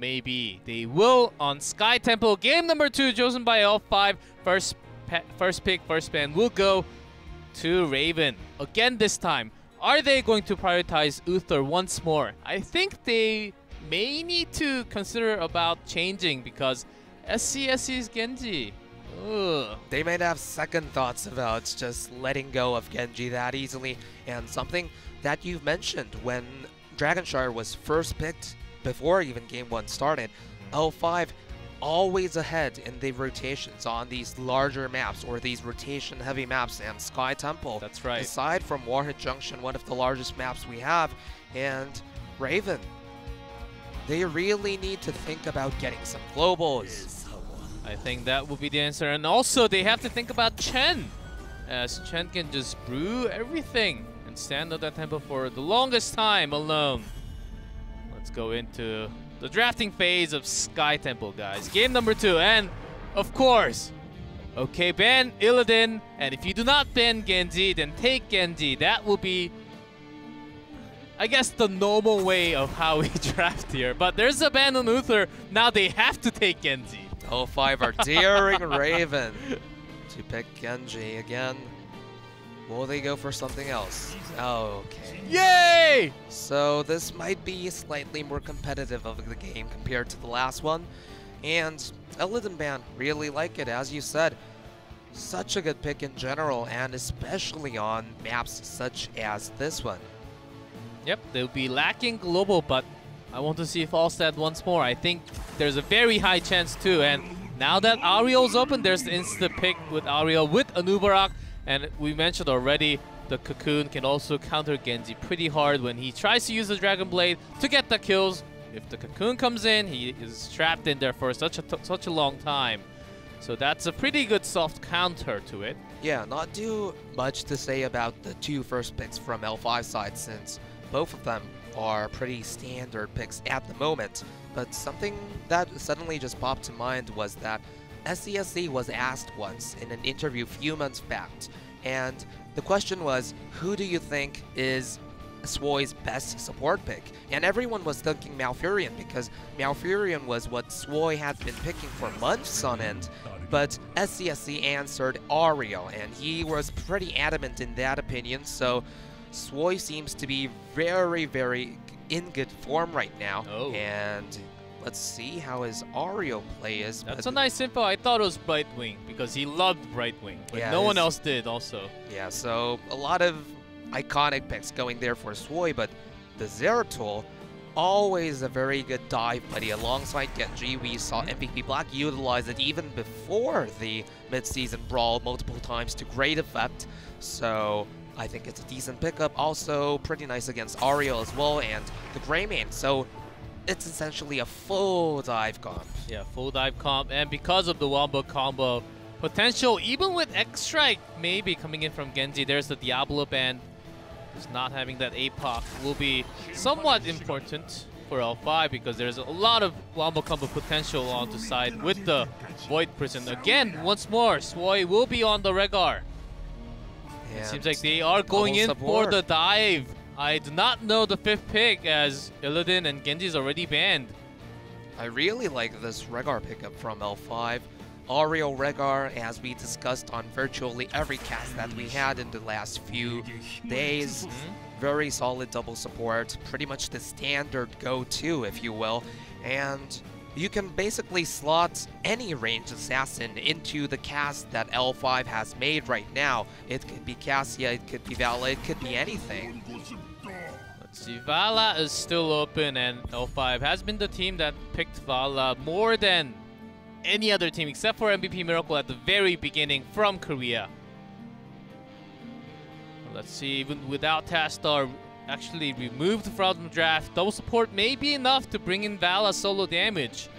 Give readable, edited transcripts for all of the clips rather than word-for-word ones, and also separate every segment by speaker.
Speaker 1: maybe they will on Sky Temple. Game number 2 chosen by L5. First pick, first ban will go to Raven. Again this time. Are they going to prioritize Uther once more? I think they may need to consider about changing because SCSC's Genji. Ugh.
Speaker 2: They might have second thoughts about just letting go of Genji that easily. And something that you've mentioned, when Dragonshire was first picked before even Game 1 started, L5 always ahead in the rotations on these larger maps or these rotation-heavy maps, and Sky Temple.
Speaker 1: That's right.
Speaker 2: Aside from Warhead Junction, one of the largest maps we have, and Raven. They really need to think about getting some globals.
Speaker 1: I think that will be the answer. And also, they have to think about Chen, as Chen can just brew everything and stand on that tempo for the longest time alone. Let's go into the drafting phase of Sky Temple, guys. Game number 2, and of course, okay, ban Illidan, and if you do not ban Genji, then take Genji. That will be, I guess, the normal way of how we draft here. But there's a ban on Uther. Now they have to take Genji.
Speaker 2: L5 are daring Raven to pick Genji again. Will they go for something else? Okay.
Speaker 1: Yay!
Speaker 2: So this might be slightly more competitive of the game compared to the last one. And Illidan ban, really like it, as you said. Such a good pick in general, and especially on maps such as this one.
Speaker 1: Yep, they'll be lacking global, but I want to see Falstad once more. I think there's a very high chance too, and now that Ariel's open, there's the instant pick with Ariel with Anubarak, and we mentioned already the Cocoon can also counter Genji pretty hard when he tries to use the Dragon Blade to get the kills. If the Cocoon comes in, he is trapped in there for such a long time. So that's a pretty good soft counter to it.
Speaker 2: Yeah, not too much to say about the 2 first picks from L5 side, since both of them are pretty standard picks at the moment. But something that suddenly just popped to mind was that SCSC was asked once in an interview a few months back, and the question was, who do you think is Swoi's best support pick? And everyone was thinking Malfurion, because Malfurion was what Swoi had been picking for months on end. But SCSC answered Ariel, and he was pretty adamant in that opinion, so Swoi seems to be very, very in good form right now.
Speaker 1: Oh.
Speaker 2: And let's see how his Ariel play is.
Speaker 1: That's a nice info. I thought it was Brightwing because he loved Brightwing, but
Speaker 2: yeah,
Speaker 1: no one else did also.
Speaker 2: Yeah, so a lot of iconic picks going there for Swoi, but the Zeratul, always a very good dive buddy alongside Genji. We saw MVP Black utilize it even before the mid-season brawl multiple times to great effect. So I think it's a decent pickup. Also pretty nice against Ariel as well, and the Greymane. So it's essentially a full dive comp.
Speaker 1: Yeah, full dive comp, and because of the Wombo combo potential, even with X-Strike maybe coming in from Genji, there's the Diablo band. Just not having that APOC will be somewhat important for L5 because there's a lot of Wombo combo potential on the side with the Void Prison. Again, once more, Swoi will be on the Regar. It seems like they are going in for the dive. I do not know the 5th pick, as Illidan and Genji is already banned.
Speaker 2: I really like this Regar pickup from L5. Ariel Regar, as we discussed on virtually every cast that we had in the last few days. Very solid double support, pretty much the standard go-to, if you will. And you can basically slot any ranged assassin into the cast that L5 has made right now. It could be Cassia, it could be Vala, it could be anything.
Speaker 1: Let's see, Vala is still open, and L5 has been the team that picked Vala more than any other team except for MVP Miracle at the very beginning from Korea. Let's see, even without Tastar actually removed from the draft, double support may be enough to bring in Vala solo damage.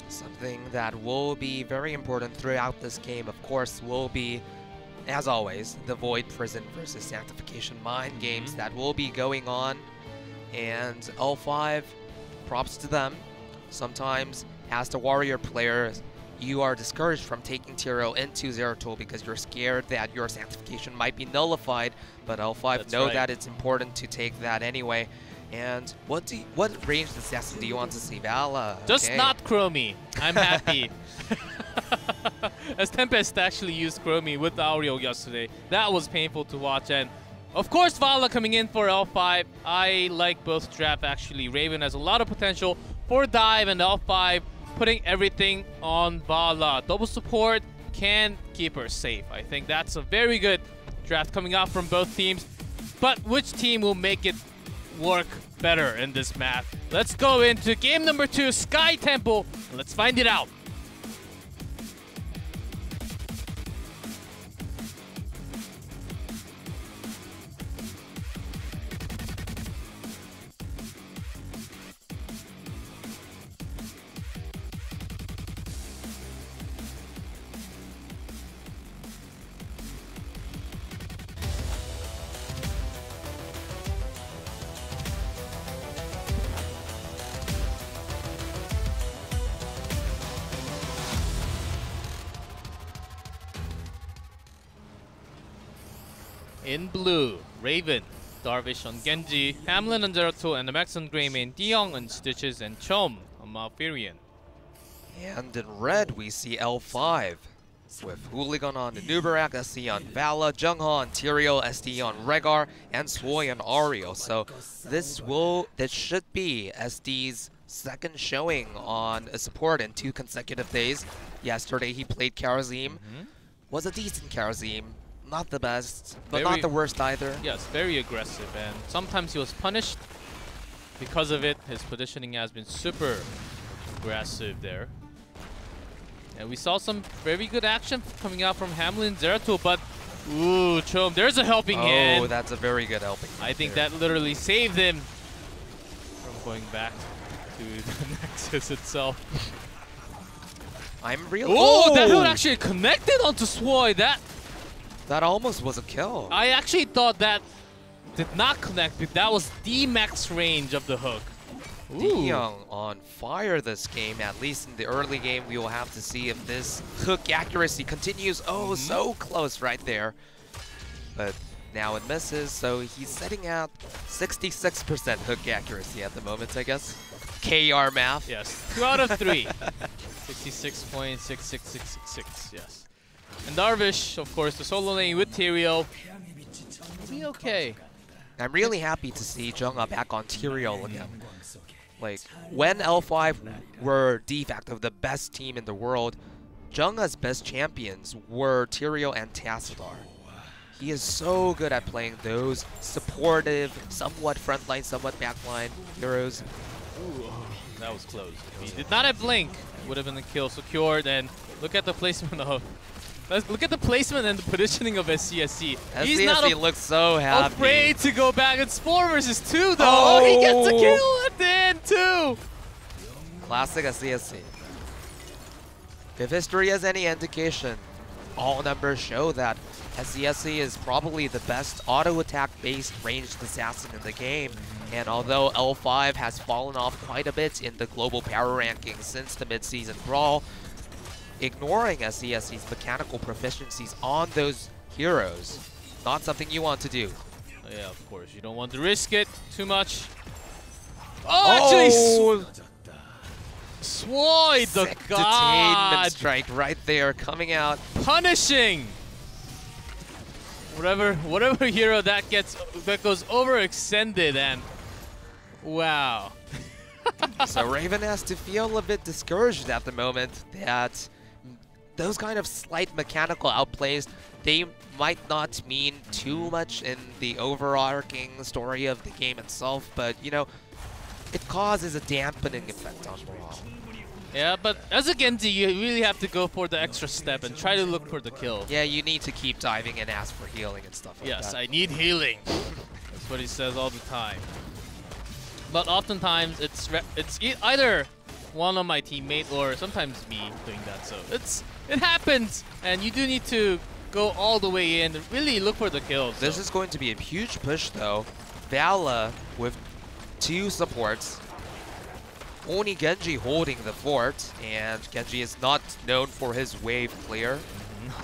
Speaker 2: Something that will be very important throughout this game, of course, will be, as always, the Void Prison versus Sanctification Mine games that will be going on. And L5, props to them. Sometimes, as the Warrior player, you are discouraged from taking Tyrael into Zeratul because you're scared that your Sanctification might be nullified, but L5 know that it's important to take that anyway. And what ranged assassin do you want to see? Vala.
Speaker 1: Just
Speaker 2: okay.
Speaker 1: not Chromie. I'm happy. As Tempest actually used Chromie with Aureo yesterday. That was painful to watch. And of course, Vala coming in for L5. I like both draft actually. Raven has a lot of potential for dive, and L5 putting everything on Vala. Double support can keep her safe. I think that's a very good draft coming out from both teams. But which team will make it work better in this map? Let's go into game number 2, Sky Temple, and let's find it out. In blue, Raven, Darvish on Genji, Hamlin on Zeratul, and the Max on Greymane, Diong on Stitches, and Chom on Malfurion.
Speaker 2: And in red, we see L5 with Hooligan on Nubarak, SC on Vala, Jungha on Tyrael, SD on Rehgar, and Swoi on Aureo. So this should be SD's second showing on a support in 2 consecutive days. Yesterday he played Karazim. Was a decent Karazim. Not the best, but not the worst either.
Speaker 1: Yes, very aggressive, and sometimes he was punished because of it. His positioning has been super aggressive there. And we saw some very good action coming out from Hamlin Zeratul, but ooh, Chom, there's a helping hand.
Speaker 2: Oh, that's a very good helping hand.
Speaker 1: I think that literally saved him from going back to the Nexus itself.
Speaker 2: I'm real.
Speaker 1: Oh, that hook actually connected onto Swoi.
Speaker 2: That almost was a kill.
Speaker 1: I actually thought that did not connect, but that was the max range of the hook.
Speaker 2: Diong on fire this game, at least in the early game. We will have to see if this hook accuracy continues. Oh, so close right there. But now it misses, so he's setting out 66% hook accuracy at the moment, I guess. KR math.
Speaker 1: Yes, 2 out of 3. 66.66666, yes. And Darvish, of course, the solo lane with Tyrael. Will be okay.
Speaker 2: I'm really happy to see Jungha back on Tyrael again. Like, when L5 were de facto the best team in the world, Jungha's best champions were Tyrael and Tassadar. He is so good at playing those supportive, somewhat frontline, somewhat backline heroes.
Speaker 1: Ooh, that was close. If he did not have Blink, it would have been a kill secured. And look at the placement of... Look at the placement and the positioning of SCSC. He's not
Speaker 2: looks so happy.
Speaker 1: Afraid to go back. It's 4 versus 2 though. Oh, he gets a kill at the end too.
Speaker 2: Classic SCSC. If history has any indication, all numbers show that SCSC is probably the best auto attack based ranged assassin in the game. And although L5 has fallen off quite a bit in the global power rankings since the mid-season brawl, ignoring SCSC's mechanical proficiencies on those heroes, not something you want to do.
Speaker 1: Yeah, of course. You don't want to risk it too much. Oh, actually, Swoi, the god!
Speaker 2: Strike right there, coming out.
Speaker 1: Punishing! Whatever hero that goes overextended, and wow.
Speaker 2: So Raven has to feel a bit discouraged at the moment that those kind of slight mechanical outplays, they might not mean too much in the overarching story of the game itself, but you know, it causes a dampening effect on morale.
Speaker 1: Yeah, but as a Genji, you really have to go for the extra step and try to look for the kill.
Speaker 2: Yeah, you need to keep diving and ask for healing and stuff like that.
Speaker 1: Yes, I need healing. That's what he says all the time. But oftentimes, it's either one of my teammate or sometimes me doing that. So it happens, and you do need to go all the way in and really look for the kills.
Speaker 2: This is going to be a huge push, though. Vala with 2 supports. Only Genji holding the fort, and Genji is not known for his wave clear.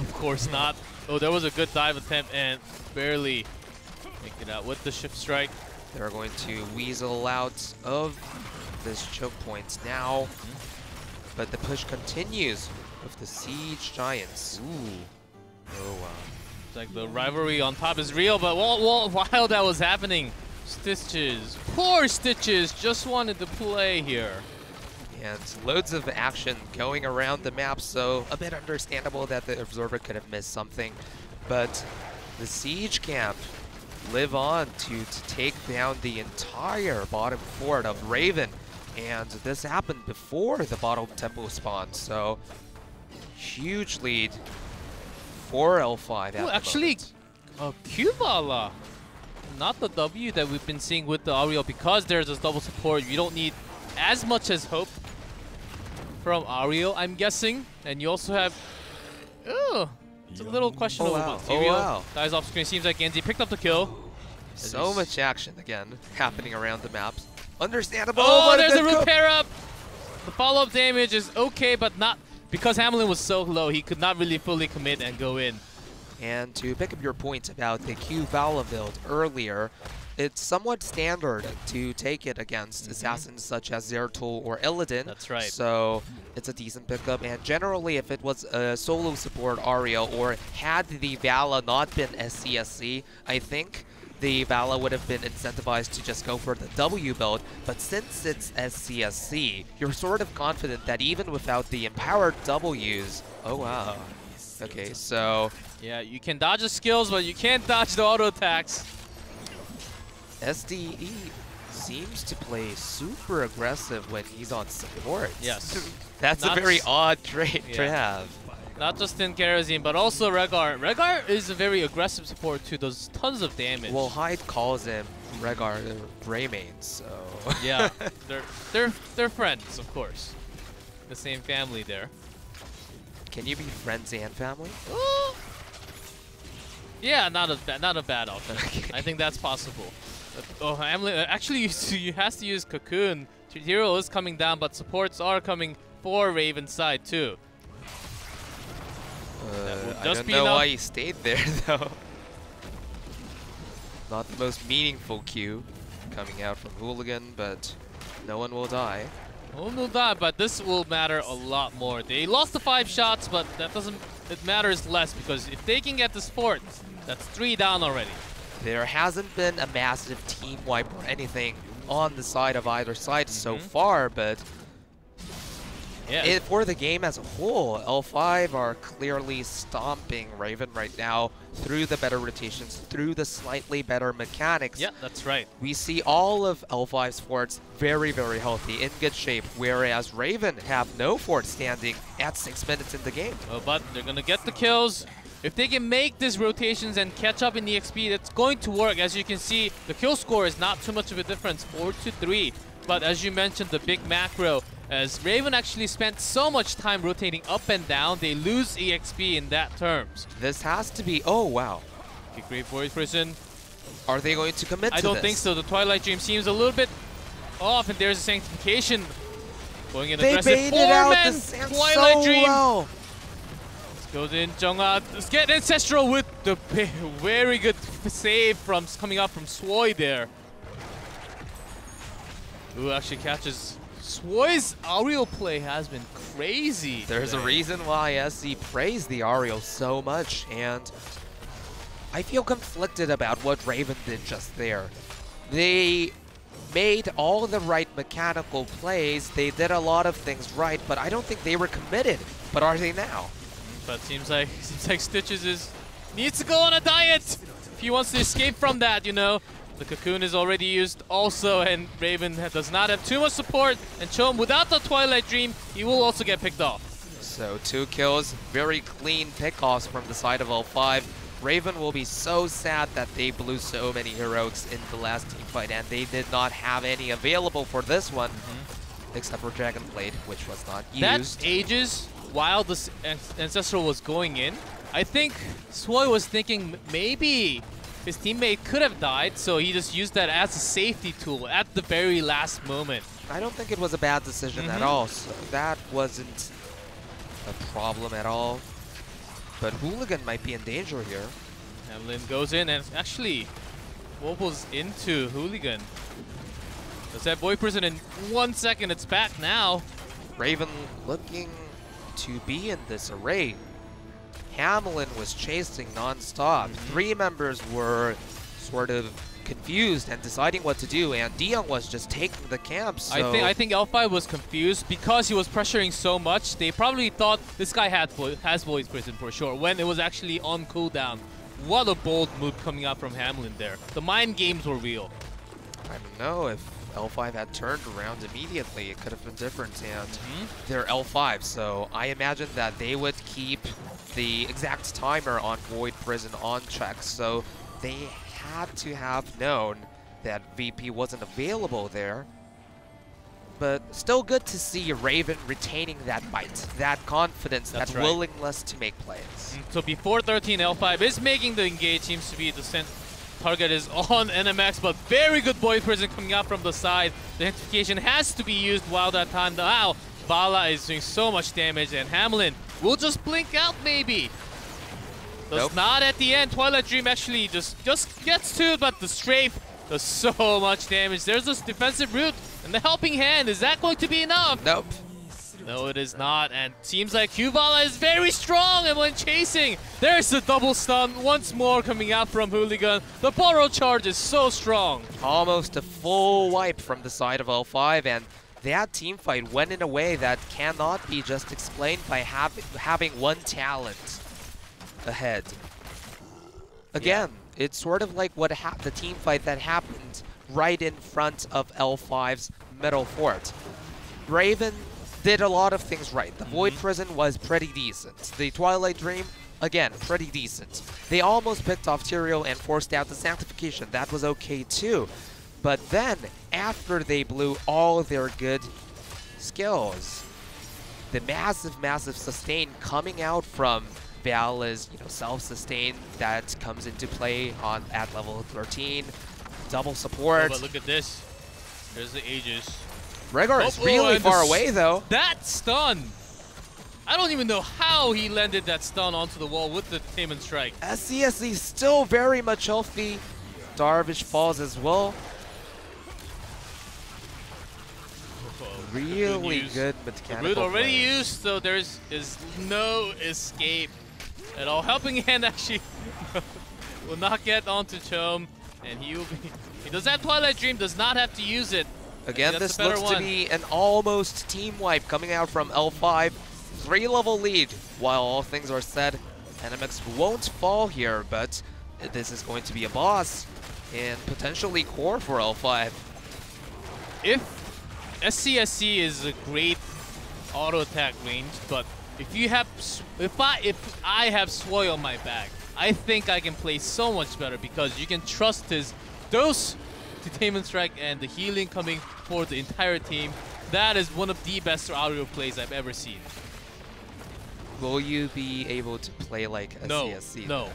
Speaker 1: Of course not. Oh, there was a good dive attempt and barely make it out with the shift strike.
Speaker 2: They're going to weasel out of this choke point now. But the push continues with the Siege Giants.
Speaker 1: Ooh. Oh, wow. It's like the rivalry on top is real, but while that was happening, Stitches, poor Stitches, just wanted to play here.
Speaker 2: And loads of action going around the map, so a bit understandable that the Observer could have missed something. But the Siege camp live on to take down the entire bottom fort of Raven. And this happened before the bottom temple spawned, so huge lead for L5 at the
Speaker 1: actually,
Speaker 2: moment.
Speaker 1: Q-Vala, not the W that we've been seeing with the Ariel, because there's this double support. You don't need as much as hope from Ariel, I'm guessing. And you also have, it's a little questionable.
Speaker 2: Wow.
Speaker 1: Dies off screen. Seems like Genji picked up the kill.
Speaker 2: So much action again happening around the maps. Understandable.
Speaker 1: Oh, there's a repair up. The follow-up damage is okay, but not because Hamlin was so low. He could not really fully commit and go in.
Speaker 2: And to pick up your point about the Q-Vala build earlier, it's somewhat standard to take it against assassins such as Zeratul or Illidan.
Speaker 1: That's right.
Speaker 2: So it's a decent pickup. And generally, if it was a solo support Ariel or had the Vala not been SCSC, I think the Vala would have been incentivized to just go for the W build, but since it's SCSC, you're sort of confident that even without the empowered Ws, oh wow. Okay, so
Speaker 1: yeah, you can dodge the skills, but you can't dodge the auto attacks.
Speaker 2: SDE seems to play super aggressive when he's on support.
Speaker 1: Yes.
Speaker 2: That's a very odd trait to have.
Speaker 1: Not just in Kerosene, but also Rehgar. Rehgar is a very aggressive support too, does tons of damage.
Speaker 2: Well, Hyde calls him Rehgar Greymane, so...
Speaker 1: yeah, they're friends, of course. The same family there.
Speaker 2: Can you be friends and family?
Speaker 1: Yeah, not a bad option. Okay. I think that's possible. Oh, Hamlin, actually, you has to use Cocoon. Hero is coming down, but supports are coming for Raven's side too.
Speaker 2: I don't know why he stayed there, though. Not the most meaningful Q coming out from Hooligan, but no one will die.
Speaker 1: No one will die, but this will matter a lot more. They lost the 5 shots, but that doesn't. It matters less because if they can get this fort, that's 3 down already.
Speaker 2: There hasn't been a massive team wipe or anything on the side of either side so far, but for the game as a whole, L5 are clearly stomping Raven right now through the better rotations, through the slightly better mechanics.
Speaker 1: Yeah, that's right.
Speaker 2: We see all of L5's forts very, very healthy, in good shape, whereas Raven have no fort standing at 6 minutes in the game.
Speaker 1: Oh, but they're going to get the kills. If they can make these rotations and catch up in the XP, it's going to work. As you can see, the kill score is not too much of a difference, 4-3. But as you mentioned, the big macro, as Raven actually spent so much time rotating up and down, they lose EXP in that terms.
Speaker 2: This has to be, oh wow.
Speaker 1: Okay, great Void Prison.
Speaker 2: Are they going to commit to this?
Speaker 1: I don't think so. The Twilight Dream seems a little bit off, and there's a Sanctification. Going in aggressive. Four-man Twilight Dream.
Speaker 2: Well.
Speaker 1: Goes in, Jung-Ah. Let's get Ancestral with the very good save from coming up from Swoi there. Who actually catches Swoi's Ariel play has been crazy.
Speaker 2: There's a reason why SC praised the Ariel so much, and I feel conflicted about what Raven did just there. They made all the right mechanical plays, they did a lot of things right, but I don't think they were committed. But are they now?
Speaker 1: But seems like Stitches needs to go on a diet if he wants to escape from that, you know. The Cocoon is already used also, and Raven does not have too much support. And Chom, without the Twilight Dream, he will also get picked off.
Speaker 2: So 2 kills, very clean pickoffs from the side of L5. Raven will be so sad that they blew so many heroics in the last team fight, and they did not have any available for this one, except for Dragon Blade, which was not used.
Speaker 1: That ages while the Ancestral was going in. I think Swoi was thinking maybe his teammate could have died, so he just used that as a safety tool at the very last moment.
Speaker 2: I don't think it was a bad decision at all, so that wasn't a problem at all. But Hooligan might be in danger here.
Speaker 1: Hamlin goes in, and actually, wobbles into Hooligan. Does that boy prison in 1 second? It's back now.
Speaker 2: Raven looking to be in this array. Hamlin was chasing non-stop. 3 members were sort of confused and deciding what to do, and Dion was just taking the camp. So
Speaker 1: I think L5 was confused because he was pressuring so much. They probably thought this guy has voice prison for sure when it was actually on cooldown. What a bold move coming out from Hamlin there. The mind games were real.
Speaker 2: I don't know if L5 had turned around immediately, it could have been different, and they're L5, so I imagine that they would keep the exact timer on Void Prison on check, so they had to have known that VP wasn't available there. But still good to see Raven retaining that bite, that confidence, that willingness to make plays.
Speaker 1: So before 13, L5 is making the engage, seems to be the target is on NMX, but very good Void Prison coming out from the side. The identification has to be used while that time. Now, Bala is doing so much damage, and Hamlin will just blink out maybe. Does not at the end. Twilight Dream actually just gets to it, but the strafe does so much damage. There's this defensive route and the helping hand. Is that going to be enough?
Speaker 2: Nope.
Speaker 1: No, it is not, and seems like Q-Bala is very strong, and when chasing, there's the double stun once more coming out from Hooligan. The Borrow charge is so strong.
Speaker 2: Almost a full wipe from the side of L5, and that team fight went in a way that cannot be just explained by having one talent ahead. Again, it's sort of like what the team fight that happened right in front of L5's middle fort. Raven did a lot of things right. The Void Prison was pretty decent. The Twilight Dream, again, pretty decent. They almost picked off Tyrael and forced out the Sanctification. That was okay too. But then, after they blew all their good skills, the massive sustain coming out from Vala's, self-sustain that comes into play at level 13. Double support.
Speaker 1: Oh, but look at this. There's the Aegis.
Speaker 2: Rehgar is really far away, though.
Speaker 1: That stun! I don't even know how he landed that stun onto the wall with the Taman Strike.
Speaker 2: SCSC still very much healthy. Darvish falls as well. Really good mechanical
Speaker 1: Root already
Speaker 2: play.
Speaker 1: used, so there is no escape at all. Helping Hand actually will not get onto Chom, and he does have Twilight Dream, does not have to use it.
Speaker 2: Again, this looks to be an almost team wipe coming out from L5. 3-level lead. While all things are said, NMX won't fall here, but this is going to be a boss and potentially core for L5.
Speaker 1: If SCSC is a great auto attack range, but if I have Swoy on my back, I think I can play so much better because you can trust his dose to Taman Strike and the healing coming for the entire team. That is one of the best audio plays I've ever seen.
Speaker 2: Will you be able to play like a CSC?
Speaker 1: No.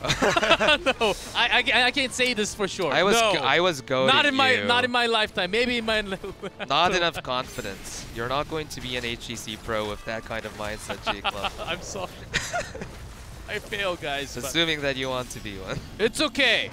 Speaker 1: No. I can't say this for sure. I
Speaker 2: was going.
Speaker 1: Not in my lifetime. Maybe in my
Speaker 2: not enough confidence. You're not going to be an HGC pro with that kind of mindset, G-Club.
Speaker 1: I'm sorry. I fail, guys.
Speaker 2: Assuming that you want to be one.
Speaker 1: It's okay.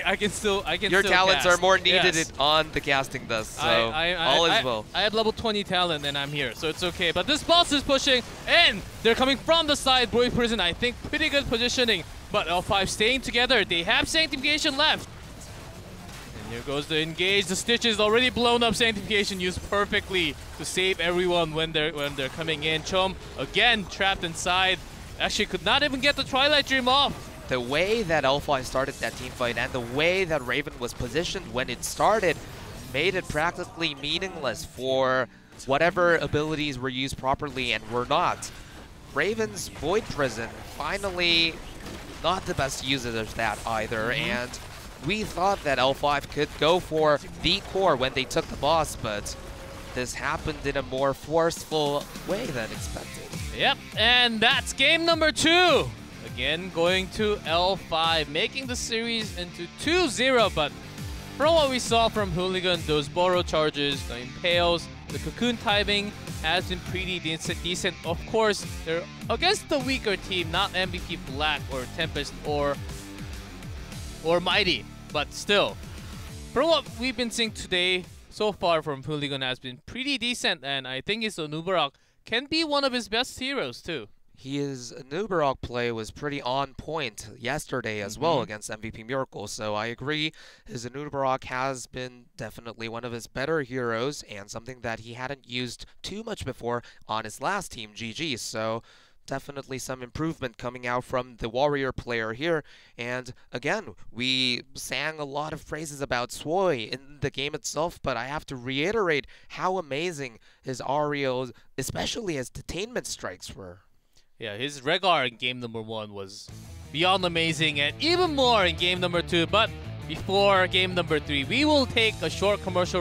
Speaker 1: I can still
Speaker 2: Your talents
Speaker 1: cast.
Speaker 2: are more needed
Speaker 1: Yes.
Speaker 2: on the casting dust, so all is well.
Speaker 1: I have level 20 talent and I'm here, so it's okay. But this boss is pushing, and they're coming from the side. Void Prison, I think, pretty good positioning. But L5 staying together. They have Sanctification left. And here goes the engage. The Stitch is already blown up. Sanctification used perfectly to save everyone when they're coming in. Chom again trapped inside. Actually could not even get the Twilight Dream off.
Speaker 2: The way that L5 started that team fight and the way that Raven was positioned when it started made it practically meaningless for whatever abilities were used properly and were not. Raven's Void Prison finally not the best user of that either, and we thought that L5 could go for the core when they took the boss, but this happened in a more forceful way than expected.
Speaker 1: Yep, and that's game number 2. Again, going to L5, making the series into 2-0, but from what we saw from Hooligan, those Borrow charges, the Impales, the Cocoon timing has been pretty decent. Of course, they're against the weaker team, not MVP Black or Tempest or or mighty, but still. From what we've been seeing today, so far from Hooligan has been pretty decent, and I think his Onubarak can be one of his best heroes too.
Speaker 2: His Nubarok play was pretty on point yesterday as well against MVP Miracle, so I agree. His Nubarok has been definitely one of his better heroes and something that he hadn't used too much before on his last team, GG, so definitely some improvement coming out from the Warrior player here. And again, we sang a lot of praises about Swoi in the game itself, but I have to reiterate how amazing his Arios, especially his detainment strikes, were.
Speaker 1: Yeah, his Regar in game number 1 was beyond amazing, and even more in game number 2. But before game number 3, we will take a short commercial